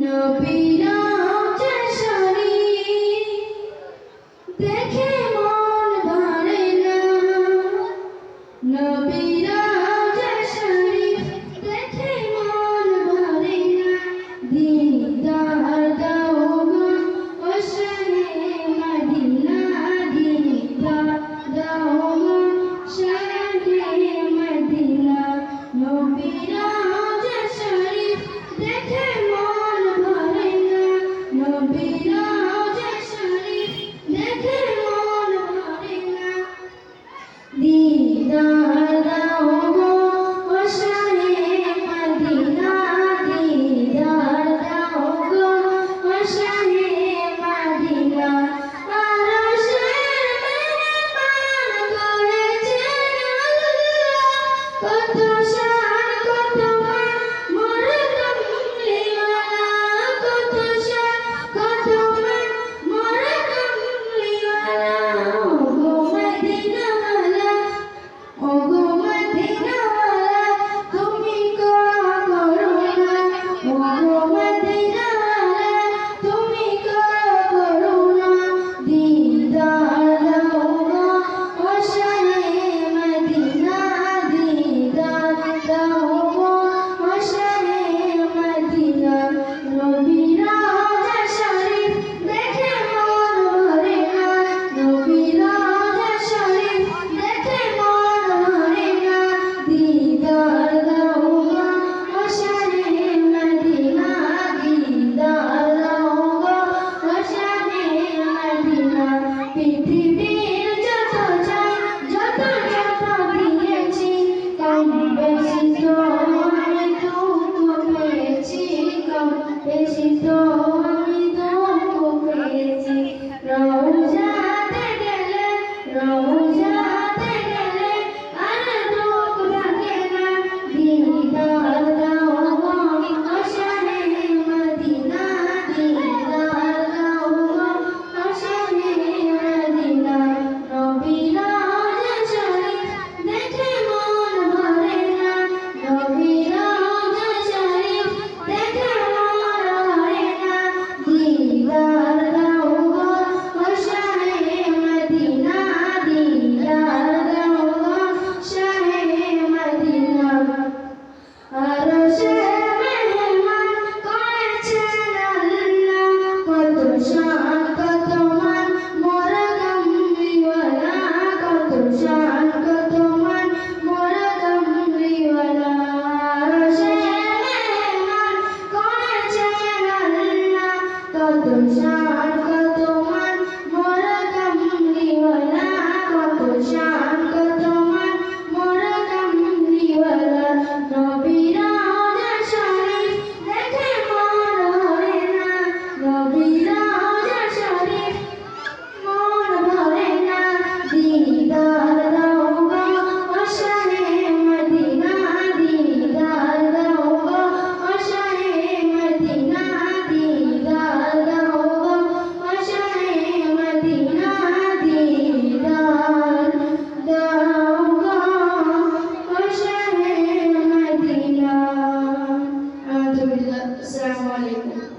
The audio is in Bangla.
নবীরা যশোরী দেখে মন ভরে না, নবীরা যশোরী দেখে মন ভরে না। দিদার দাও গো ও শাহে মদিনা, দিদার দাও গো শাহে মদিনা। নবীরা যশোরী দেখে মন ভরে না, নবীরা যশোরী দেখে মন ভরে না। দিদার দাও গো ও শাহে মদিনা, দিদার দাও গো ও শাহে মদিনা। আরশের মেহমান করেছেন আল্লাহ, কত